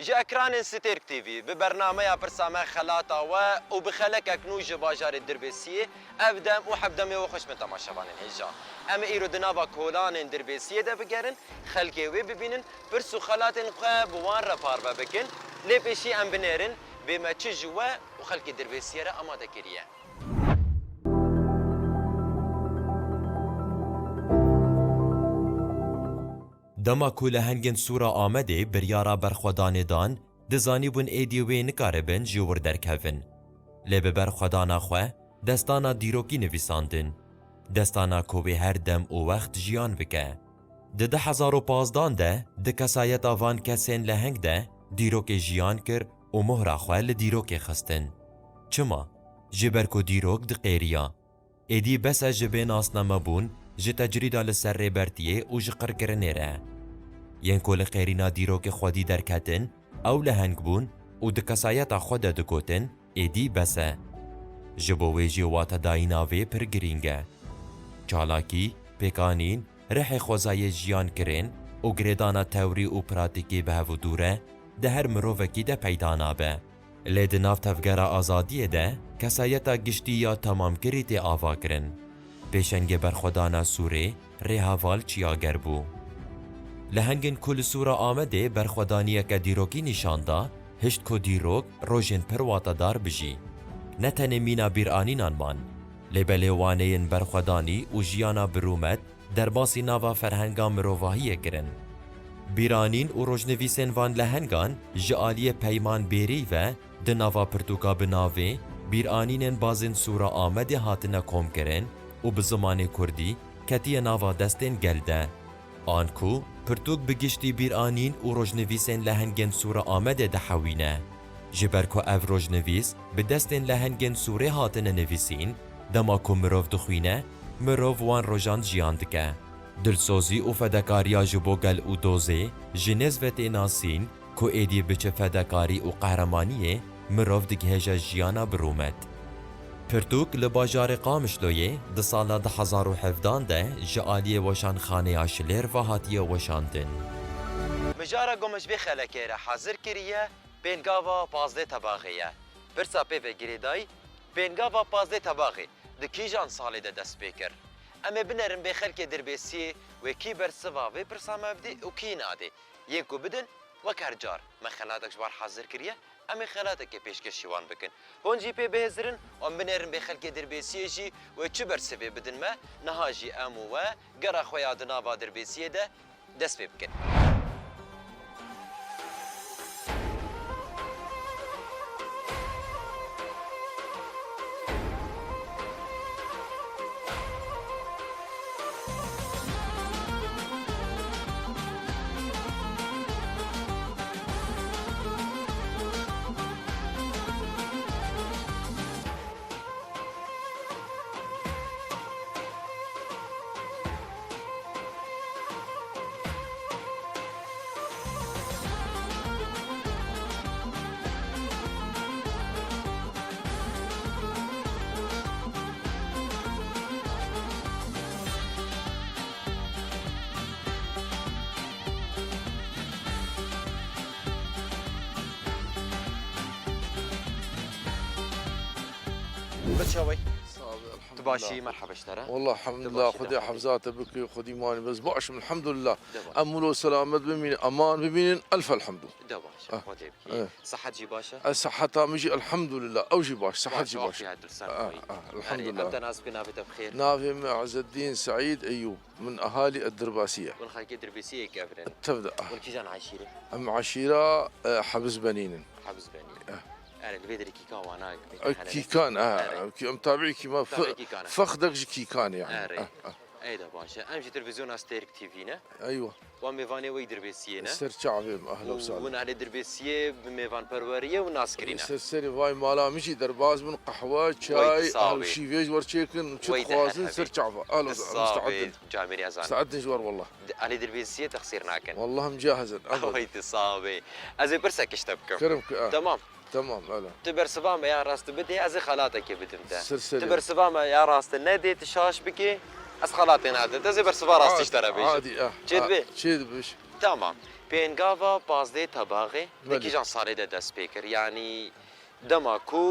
جي اكران ستيرك تي في ببرنامج برسامه خلاطه وبخلك اكنوج باجار الدربيسيه ابدا وحبدمي وخش من تماشاوان هجا اما ايرو دنابا كولان دربيسيه ده بگرن خلقي وي ببينن برسو خلاطن خو بوان رفار بكن لي بشي ام بنيرن بما تشجوا وخلقي دربيسيه اماده كريه دما کو لهنگن سورا آمده بریارا برخودان دان دزانی بون ایدی وی نکاره بن جور درکهون. لبه برخودانا خواه دستانا دیروکی نویساندن. دستانا کوی هر دم او وقت جیان بکه. ده 2015 ده ده کسایت آوان کسین لهنگ ده دیروک جیان کر و مهرا خواه لدیروک خستن. چما؟ جبرکو دیروک ده قیریا. ایدی بس جبه ناسنا مبون جه تجریدا لسر ریبرتیه و جه قرکرنه ره. ین کل قیرینا دیروک خودی درکتن او لهنگ بون و دکسایتا خود دکوتن ایدی بسه. جبوه جی واتا دایناوه پر گرینگه. چالاکی، پیکانین، رح خوزای جیان کرن و گریدانا تئوری و پراتیکی به و دوره ده هر مروفکی ده پیدانا به. لید ناف تفگره آزادیه ده کسایتا گشتی یا تمام کری تی آوا کرن. پیشنگ برخودانا سوره ریهاوال چیاگر بو. لهنگن کل سوره آمده برخودانیه که دیروکی نشانده هشت که دیروک روژن پرواتا دار بجی. نتنه مینا بیرانینان من. لبله وانین برخودانی و جیانا برومت در باسی ناوا فرهنگا مروواهیه کرن. بیرانین و روژنویسین وان لهنگان جعالی پیمان بیری و دناوا پرتوکا بناوه بیرانینن بازن سوره آمده هاتنه کوم کرن و به زمان کردی کتی ناوا دستین گلده. آنکو پرتوک بگشتی بیرانین و روژنویسین لهنگن سوره آمده دحوینه. جبرکو او روژنویس به دستین لهنگن سوره هاتنه نویسین دما کو مروف دخوینه مروف وان روژان جیان دکه. دلسوزی و فدکاریا جبو گل و دوزه جنز و تیناسین کو ایدی بچه فدکاری و قهرمانیه مروف دگهجه جیانا برومت. پرتوک لباجار قامشلویه ده سالا 2017 ده جعالیه وشان خانه آشلیر و هاتیه وشاندن. مجارا گمش بی خلکه حاضر کریه بینگاوا پازده طباقیه. برسا پی و گریدای بینگاوا پازده طباقی دکیجان سالی ده دست بیکر. اما بنرم به خلک دربیسی و کی برسوا و برسامه بدی و کی ناده. یکو بدن و کرجار مخلاتک جوار حاضر کریه اما خلاتك پیشکش شوان بکن. هونجی پی بهزرن و بنرم به خلک دربیسی جی و چه برسوی بدن ما نهاجی امو و گرا خویا دنابا دربیسی ده دست بکن. بتشوي تباشي مرحبا اشترى والله الحمد لله خذي حفزاته بك خذي ماني بس باش الحمد لله امول سلامة بمين امان بمين الف الحمد ده باشا خذي بكي صحة جي باشا الصحة مجي الحمد لله او جي باش صحة جي باش الحمد لله انت ناس بنافته بخير نافي عز الدين سعيد ايوب من اهالي الدرباسية والخليج الدربيسية كافرين تبدا والكيجان عشيرة ام عشيرة حبس بنين حبس بنين أنا الفيدري كيكا وأنا كيكان متابعي كيما فخدك كيكان يعني أيدا باشا أمشي تلفزيون أستيرك تيفينا أيوة وميفاني ويدربيسينا سرچاوي أهلا وسهلا ونحن دربيسية بميفان برورية وناس كرينا سرسري واي مالا مشي درباز من قهوة شاي أهل شيفيج ورشيكن وشت خوازن سرچاوي أهلا مستعد جامري أزان مستعد نجوار والله علي دربيسية تخسير ناكن والله مجاهزا ويت صابي أزي برسك اشتبكم كرمك تمام تمام هلا تبر سبامة يا راست بدي أزي خالاتك بدمته سرسري تبر سبامة يا راست النادي تشاش بكي أس خالاتي نادي تزي بر سبا راست تشترى بيش عادي جد بي جد بيش تمام پێنگاوە پازدەی تەباغێ دەکیژان ساڵێدا دەست پێ کرد یعنی دەما کو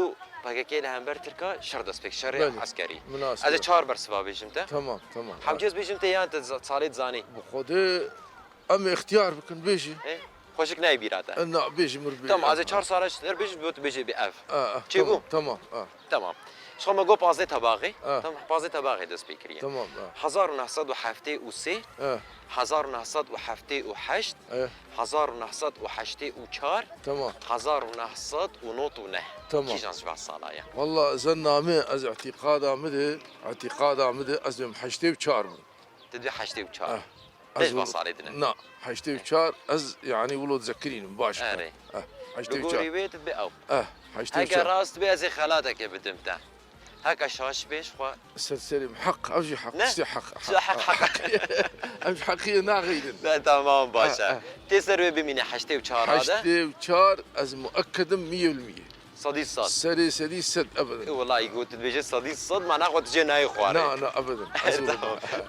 پەکەکەی لە هەمبەر ترکە شەڕ دەست پێ شەڕی عەسکەری ئەزێ چهار بەرسوا بێژمتە تمام حەمجێز بێژمتە یان ساڵێت زانی بخۆدێ ئەم اختیار بکەن بێژی خۆشک نای بیراتە نا بێژی مر تەمام ئەزێ چهار ساڵش دەر بێژ بۆ بێژێ بێ ئەف چی بوو تمام تمام شما گو پازدەی تەباغێ پازدەی تەباغێ دەست پێ کردیە تمام 1973 1978 1984 تمام 1999 تمام. کیژان جواب ساڵایە والله زنامه از اعتقادا مده از بهم 84 بود تدوی 84 ليش ما صار يدنا؟ لا 84 از يعني ولو تذكرين مباشر أري. 84 بيت بأو 84 هكا راست بيزي خالاتك بدمته هكا شاش بيش خوا سلسلة حق أوجي حق نه. استي حق شو حق أمش حقيقة ناغيدا لا تمام باشا تسر بميني 84 هذا 84 از مؤكدا 100% صديق صاد سدي سد ابدا والله يقول تبيجي صديق صاد معناه خو تجي ناي خواري لا ابدا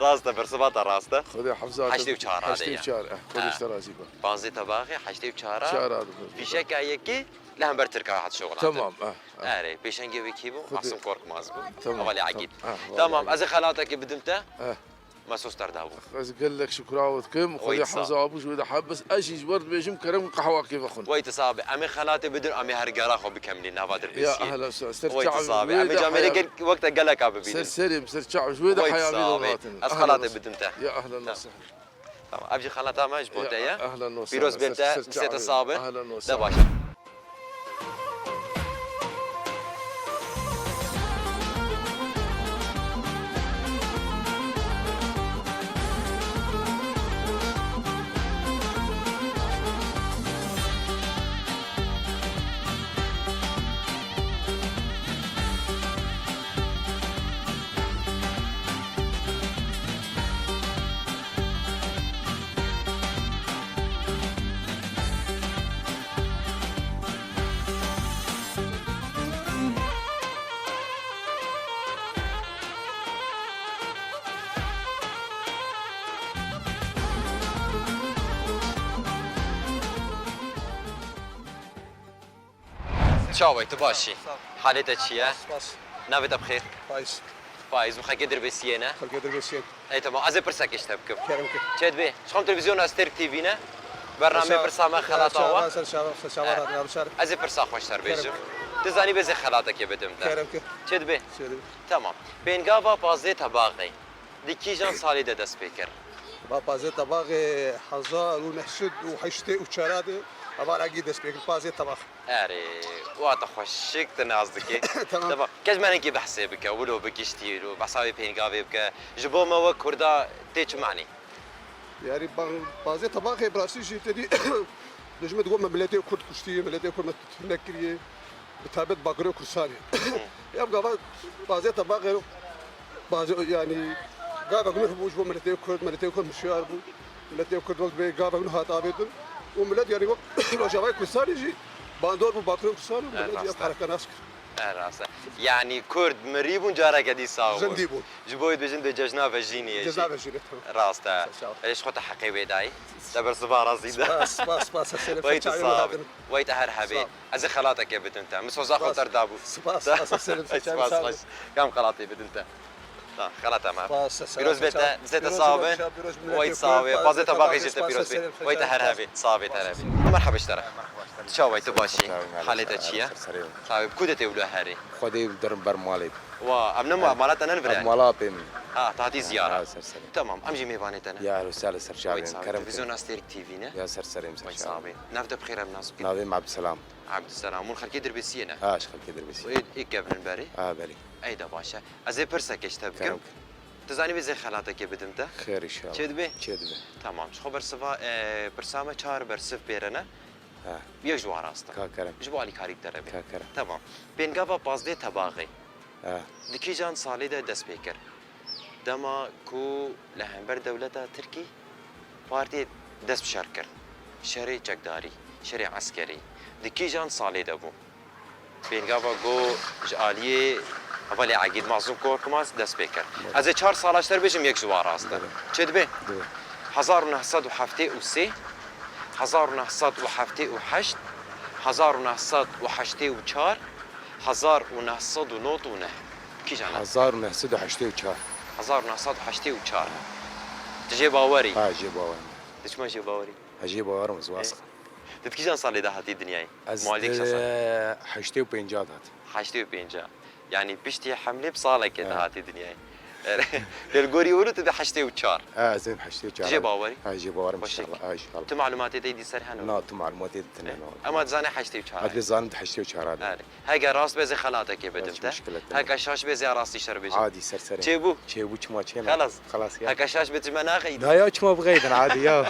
راسته برسباطه راسته خذي حفظات 84 هذا 84 خذي اشتراسي بازي تباغي 84 شهر هذا في شك هيك لهم برتركا واحد شغل تمام اري بيشنجي ويكيبو محسن كورك مازبو تمام. اولي عقيد والله تمام از خالاتك بدمته اه ما سوستر دابو بس قال لك شكراوت كم خذي ويتصاب. حفظة ابوش واذا حبس اشي جبرت بيجم كرم قهوه كيف اخون ويت صابي امي خالاتي بدر امي هرقرا خو بكملي نافادر بيسي يا اهلا وسهلا ويت صابي امي جامري وقت قال لك ابي سر بيدر سلم سر شعب شوية ويت حياه صابي بيض از خالاتي بدمته يا اهلا وسهلا تمام ابجي خالاتها ما جبوته يا اهلا وسهلا بيروز بنته نسيت الصابي اهلا ده وسهلا باشا شاوي تباشي حالتك شيا باس نافذة بخير بايس فايز مخك قدر بسينا خلق يدري بسيط اي تمام از برسك اشتبكم كرمك شاد بيه شخم تلفزيون استيرك تي فينا برنامج برسامة خلاطة سر شباب هذا بشار از برسا خوشتر بيجم تزاني بزي خلاطك يبدم ده كرمك شاد بيه سيدي تمام بينقابا بازدي تباغي دي جان صالي ده دست بيكر بازي طباغي حزار ونحشد وحشتي وشارادي عبارة عن دس بيك بازي طباغ اري واتا خوشك تنازدكي تمام. كاش ما نكي بحسي بك ولو بكشتي بحسابي بينقابي بك جبو ما وك كردا تيج معني يعني بازي طباغي براسي شي تدي نجم تقول ملاتي كرد كشتي ملاتي كرد تفنكري بتابت باقري كرساني يبقى بازي طباغي بازي يعني قابا قنوح بوش بو ملاتي كرد مشيار بو ملاتي كرد وقت بي قابا قنوح هاتابيتن وملاتي يعني وقت رجعي كرساني جي باندور بو باقري كرساني وملاتي يبقى ناسك راسته يعني كرد مريبون جارا قدي صاو زنديبون جبويد بجند ججنا فجيني جزاء جيني راسته ايش خط حقي بيداي تبر صبار راسي ده باس السلف ويت صاب ويت هرحبي از خلاطك يا بنت انت مسوزا خطر دابو باس السلف باس كم خلاطي بنت انت خلاطه ما باس بيروز بيتا نسيت الصابه ويت صابي بازيتا باقي جيت بيروز بيت ويت هرهبي صابي هرهبي مرحبا اشترى شاوي تباشي حالتك شيا طيب كودتي ولا هاري خدي بدرم برمالي وامنا مالتنا نفرع مالابين تعطي زياره سرسري تمام امجي ميبانتنا يا رسالة سرشابين كرم تلفزيون استيرك تي فينا يا سرسري ويت مسرشابين صابي نافذه بخير الناس ناوي عبد السلام عبد السلام مون خلكي دربي سينا شخل كدر بس وين يقبل الباري بالي ايدا باشا ازي برسك اشتبكم كرمك تزاني بزي خالاتك بدمته خير ان شاء الله چه دبي كدبه تمام شو برسفا برسامه چهار برسف بيرنا اه یک جوار راسته كرم جبو علی کاری داره بی كرم تمام بینگاوا پازده تباغی اه دکی جان سالی ده دست پیکر دما کو لهمبر دولتا ترکی پارتی دست بشار کرد شری چکداری شری عسکری دکی جان سالی ده بو بینگاوا گو جالیه اولی عقید معصوم کورکماس دست پیکر از 4 سالش تر بشم یک جوار راسته چه دبی 1973 1978 1984 1909 کی جانا 1984 1984 تجي باوري اجيب باور دش ما جي باوري اجيب باور مزواس تتكي جان صار لي ده هاتي الدنيا از مالك شصار حشتي وبينجاد هات حاجتي بينجا يعني بيشتي حملي بصالك كده هاتي الدنيا للقوري ولو تبي حاجتي وتشار زين حشتي وشار تجي باوري اجيب باور ان وشك. شاء الله ان شاء الله تو معلوماتي دي سرحانه لا تو معلوماتي تنين اما تزاني حاجتي وتشار ادري زان حشتي وشار هذا هاي راس بزي خلاتك يا بدمته مشكلة. هاي شاش بزي راسي شربج عادي سرسري تشيبو تشيبو ما تشينا خلاص خلاص يا هاي شاش بتمناخي لا يا ما بغيت انا عادي يا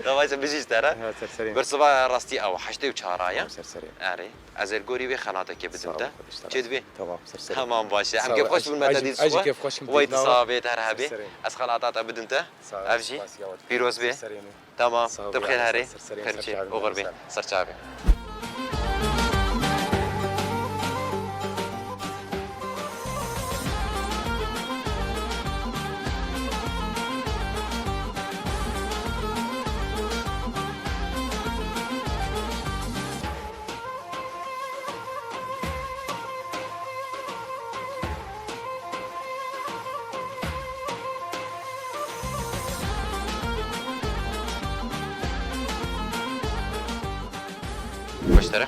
واش بيجيش ترى سرسري برسبا راستي او حاجتي وتشارايا سرسري اري از القوري بي خلاتك يا بدمته تشدبي تمام سرسري تمام باشا سوا. ام كيف خوش بالمدى أجي كيف خوش ويت بالمدى. صابت هرهبي سرسري. از خلاتات بدمته سوا. افجي بس يا ولد. بيروز بي سرسري. تمام صافي تبخير على هاري سرسري. خير شيء سرشابي. وغربي سرشابي مشترك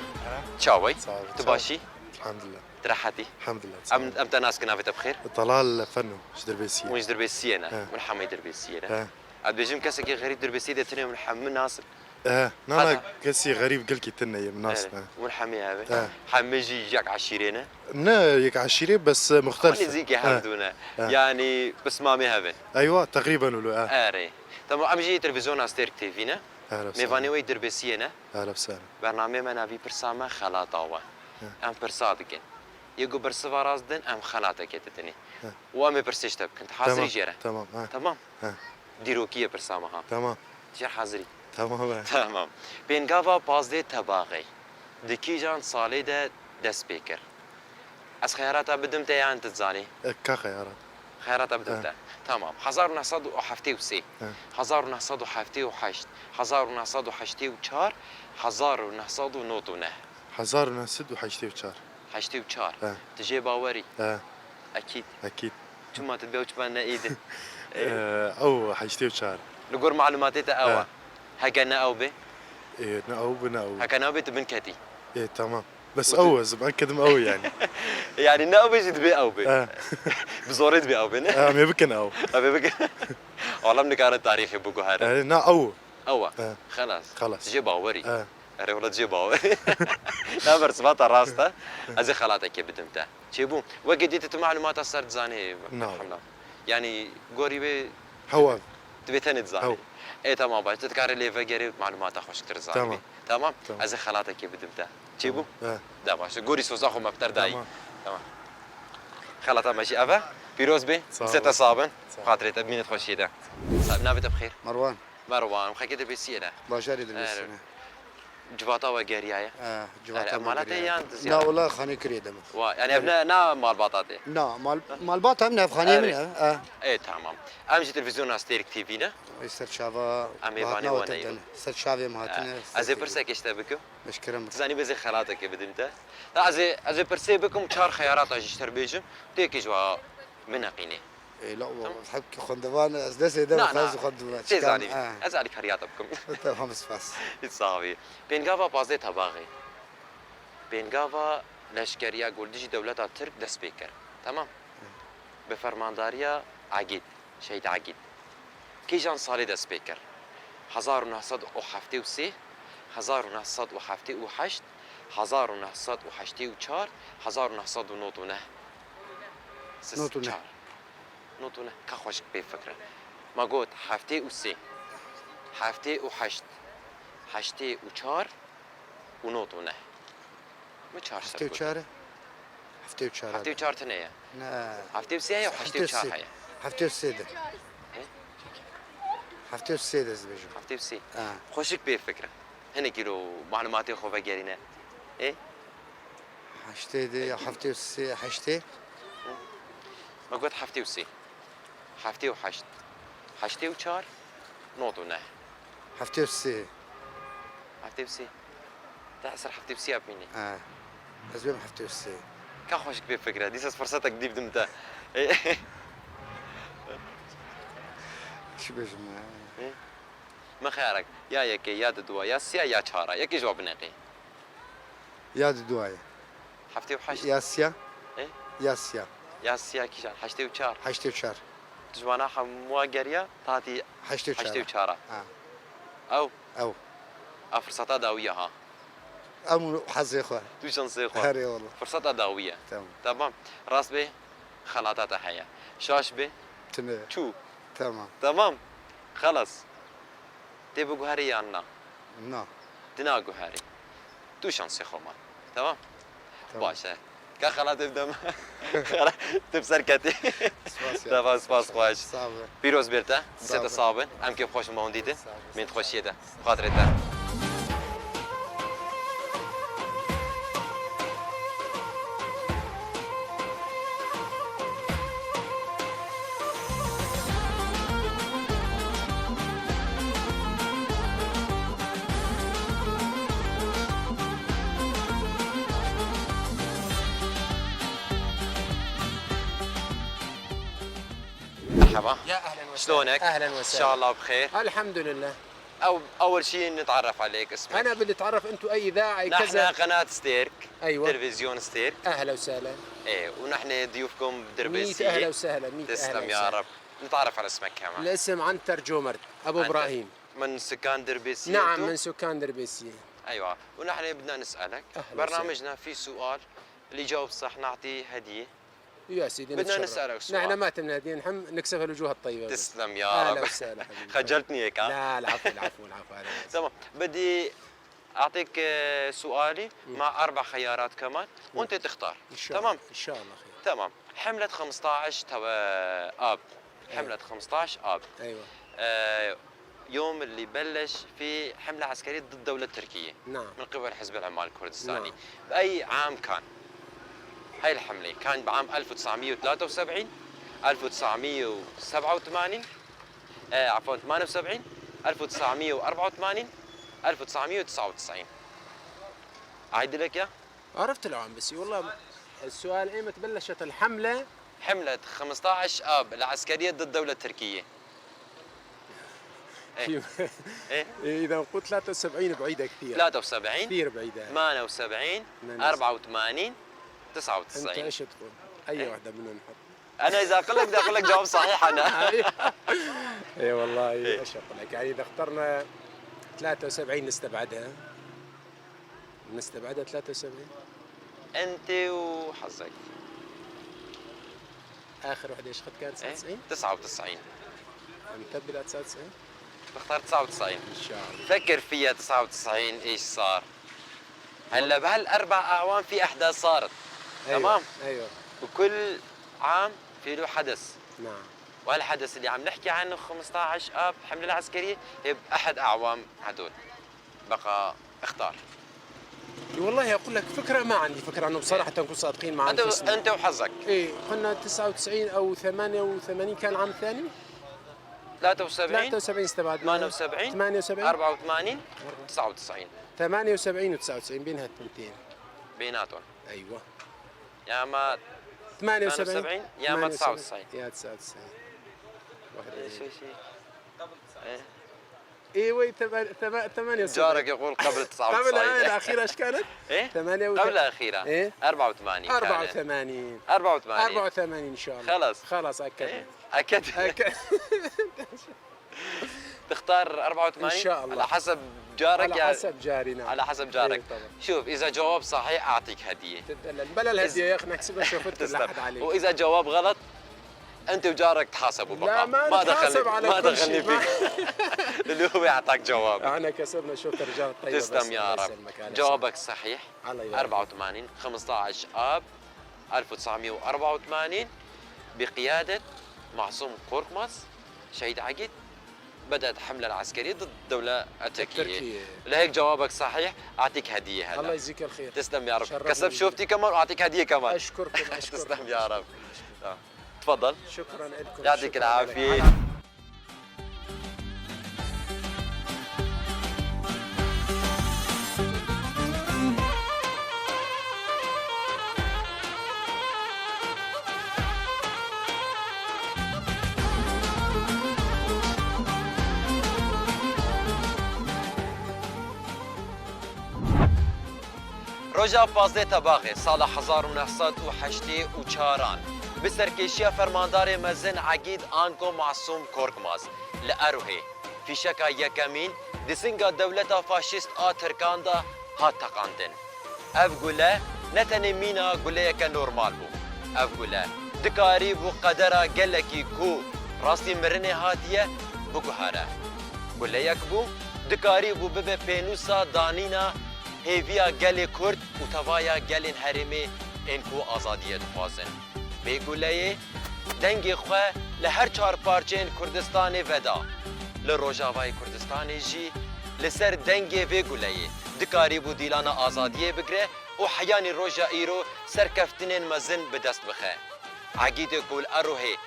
تشاوي صافي. تباشي الحمد لله ترحتي الحمد لله ام ناس كنا بخير طلال فنو مش دربيسية ونش دربي السينا اه. من حمي دربي السينا اه عاد بيجم كاسك غريب دربي السيده تني من حمي ناصر نانا هذا. كسي غريب قلكي تنا يا مناس من حمي اه. هذا حمي جي جاك عشيرينا نا يك عشيري بس خلي مختلفة زيك يحمدونا يعني بس مامي هبن ايوه تقريبا ولو اري طبعا ام جي تلفزيون استيرك تي فينا اهلا ميفاني وسهلا وي دربي السينا اهلا وسهلا برنامج من ابي برسامه خلاطاوا ام برصادقن يجو برسوا رازدن ام خلاطك تتني وام برسيشتب كنت حاضري تمام جيره تمام تمام اه. ديروكيه برسامها تمام جير حاضري تمام تمام بينغافا بازدي تباغي دكي جان صالي ده دس بيكر از خيارات بدمت يعني تتزاني كا خيارات خيارات بدمت تمام 1973 1978 1984 1909 حزار نسد وحشتي وشار 84 تجي باوري اكيد اكيد ثم تبيع وتبان ايد او حشتي وشار نقول معلوماتي تاوا هكنا او بي ايه ناو بناو هكنا بي تبنكتي ايه تمام بس اوز مأكد مقوي يعني يعني ناو بي جد بي او بي بزوريت بي او بي ما يبكن او ابي بك والله من كان التاريخ يبقوا هذا نا او اوا خلاص خلاص تجي باوري اه ولا تجي باوري لا برسبات راسته ازي خلاتك بدمته تشيبو وقديت معلومات صارت زاني نعم. يعني قوري بي هوا تبي تنتزاني أو. ايه تمام باش تذكر لي فقري معلومات خوش ترزاني تمام. تمام تمام. ازي خلاتك بدمته تشيبو اه دا باش قوري سوزاخو مبتر داي تمام. تمام خلاطه ماشي افا بيروز بي صابن. ستة صابن صابن. خاطري تبين تخشي ده نابت بخير مروان مروان خكي دربي سينا باشاري دربيسية جواتا وقريايه جواتا مالتي يان لا والله خاني كريدة يعني ابنا نا مال باطاتي لا مال بات هم نفخاني منها ايه تمام امشي تلفزيون استيرك تي فينا يستر شافا أمي باني وانا يبا. يستر شافي مهاتنا ازي برسك اشتبكو مشكرا تزاني بزي خلاتك بدمته لا ازي برسي بكم شهر خيارات اجي اشتربيجم تيكي جوا منقيني لا حبك خندوان ازدس ده خلاص خندوان تزاني ازالي خرياتكم تمام بس صافي بينغافا بازي تباغي بينغافا لشكريا قولدجي دولتا ترك دس بيكر تمام بفرمانداريا عقيد شهيد عقيد كيجان صالي دس بيكر 1973 1978 1984 1909 نوتونه. نوتونه كخوش بفكرة ما قلت حفتي وسي حفتي وحشت حشتي وشار ونوتونه ما شار حفتي وشارة حفتي وشارة حفتي وشار تنيا نا حفتي وسي وحشتي وشار هيا حفتي وسيدة حفتي وسيدة زبيجو حفتي وسي خوشك بفكرة هنا كيلو معلوماتي خوفا جارينا ايه حشتي دي حفتي وسي حشتي ما قلت حفتي وسي حفتي وحشت حشتي وشار نوتونه حفتي وسي حفتوسي تحسر حفتوسي أبيني حزبين حفتوسي كخوش كبير فكرة دي فرصتك دي بدمتها شو بيجي ما خيارك يا يكي يا ددوا يا سيا يا شارة يكي جواب نقي يا دواية حفتي وحشت ياسيا إيه؟ ياسيا يا سيا كيشان حشتي وشار حشتي وشار جوانا حموا قرية تاتي حشتي حشتي وشار وشارة أو أو فرصة داوية ها أم حظي إخوة تو شانسي إخوة هاري والله فرصة داوية تمام تمام راس به خلاطات حياة شاش به تمام شو تمام تمام خلص تبقى هاري عنا نعم تناقو هاري تو شانسي خوما تمام باشا كخلاط بدم تبصر كتي تمام سپاس خوش صعبة پیروز بیرته زیاد صابن ام که خوش ما دیده من خوشیه ده خاطر ده مرحبا يا اهلا وسهلا شلونك؟ اهلا ان وسهلا شاء الله بخير الحمد لله. اول شيء نتعرف عليك اسمك انا بدي اتعرف انتم اي اذاعه نحن كذا. قناة ستيرك ايوه تلفزيون ستيرك اهلا وسهلا. ايه ونحن ضيوفكم 100 بدربيسية اهلا وسهلا 100 تسلم يا رب نتعرف على اسمك كمان الاسم عنتر جومرد ابو أنت ابراهيم. من سكان دربيسية نعم أنتو؟ من سكان دربيسية. ايوه ونحن بدنا نسالك أهلا برنامجنا في سؤال اللي يجاوب صح نعطيه هديه يا سيدي بدنا نتشرف. نسألك سؤال. نحن ما تمنى هديه نحن نكسب الوجوه الطيبه. تسلم يا اهلا رب وسهلا حبيبي. خجلتني هيك ها لا العفو العفو العفو أهلا وسهلا. تمام بدي اعطيك سؤالي مع 4 خيارات كمان وانت تختار ان شاء الله تمام ان شاء الله خير. تمام حملة 15 اب حملة 15 اب ايوه يوم اللي بلش في حملة عسكرية ضد الدولة التركية نعم من قبل حزب العمال الكردستاني نعم. بأي عام كان؟ هاي الحملة كان بعام 1973 1987 عفوا 78 1984 1999 أعيد لك يا عرفت العام بس والله السؤال ايمتى بلشت الحمله؟ حملة 15 آب العسكرية ضد الدولة التركية إيه؟ إيه؟ اذا قلت 73 بعيده كثير 73 كثير بعيده. 78 84 انت 99 ايش تقول؟ اي واحده منهم نحط؟ انا اذا اقول لك بدي اقول لك جواب صحيح انا اي والله ايش اقول لك يعني اذا اخترنا 73 نستبعدها 73 انت وحظك اخر واحده ايش كانت 99 99 نتبع 99 بختار 99 ان شاء الله. فكر فيها 99 ايش صار هلا بهالاربع اعوام في احداث صارت أيوة. تمام ايوه وكل عام في له حدث نعم وهالحدث اللي عم نحكي عنه 15 اب حمله العسكريه هي باحد اعوام هدول بقى اختار والله اقول لك فكره ما عندي فكره عنه بصراحه نكون صادقين مع انفسنا. انت وحظك ايه قلنا 99 او 88 كان العام الثاني 73 73 استبعدنا 78 78 84 99 78 و99 بينها الثنتين. بيناتهم ايوه يا ما 78 يا ما 99 يا 99 شيء ايوه 78 جارك يقول قبل 99 قبل هاي الاخيره ايش كانت؟ ايه 88 قبل الاخيره ايه 84 84 84 ان شاء الله. خلاص اكدنا إيه؟ اكد تختار 84 إن شاء الله. على حسب جارك على حسب جاري نعم. على حسب جارك إيه طبعا. شوف اذا جواب صحيح اعطيك هديه تدلل بلا الهديه يا اخي نحسبها شوفت تسلم. لحد عليك. واذا جواب غلط انت وجارك تحاسبوا بقى لا ما نتحاسب على ما كل دخلني شيء. فيك اللي هو يعطيك جواب احنا كسبنا شوف رجال طيب. تسلم يا رب جوابك صحيح الله يبارك. 84 15 اب 1984 بقيادة معصوم قورقمز شهيد عقد بدأت حملة عسكرية ضد الدولة التركية لهيك جوابك صحيح أعطيك هدية هلا الله يجزيك الخير. تسلم يا رب شرفني كسب بيك. شوفتي كمان وأعطيك هدية كمان اشكركم اشكركم تسلم يا رب تفضل شكرا لكم يعطيك شكراً العافية لك. روژا 15 تباغی سال 1984 به سرکشی فرماندار مزن عقید آنکو معصوم کورکماز لأروهی فیشکا یکمین دسنگا دولتا فاشیست ترکان دا هات تقاندن. اف گله نتنی مینا گله یک نورمال بو. اف گله دکاری بو قدرا گلکی کو راستی مرنه هاتیه بگوهره. گله یک بو دکاری بو ببه پینوسا دانینا هیویا گل کرد و توایا گلین هرمی انکو آزادیت خوازن. به گله دنگ خواه لهر چار پارچین کردستان ودا. لروجاوای کردستان جی لسر دنگ و گله دکاری بو دیلانا آزادیه بگره و حیانی روژا ایرو سرکفتنین مزن به دست بخه. عقید کل اروهی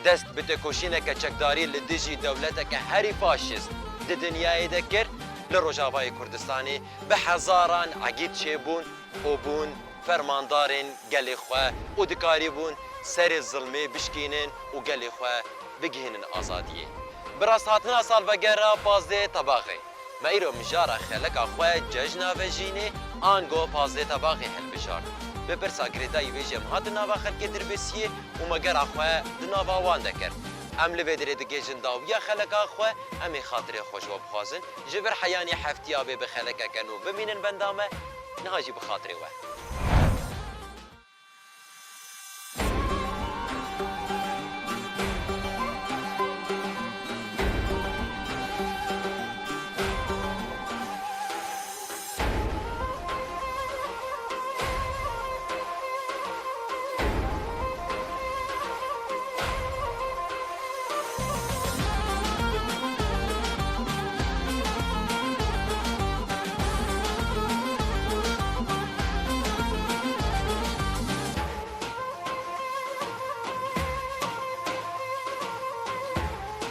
دست به تکوشینه که چکداری لدیجی دولته که هری فاشیست ده دنیای ده کرد لروجاوای کردستانی به هزاران عقید چه بون و بون فرماندارین گلی خواه و دکاری بون سر ظلمه بشکینن و گلی خواه بگهنن آزادیه. براست هاتنا سال وگره 15 طباقی. ما ایرو مجارا خلقا خواه ججنا و جینه آنگو 15 طباقی حل بشارد. به برسا گریدایی ویجم هاتنا و خلقی دربسیه و مگر خواه دناوا وان دکر. ام لبدر دگه جنداویا خلقا خواه امی خاطر خوش و بخوازن جبر حیانی حفتیابه بخلقا کنو بمینن بندامه نهاجی بخاطر وه.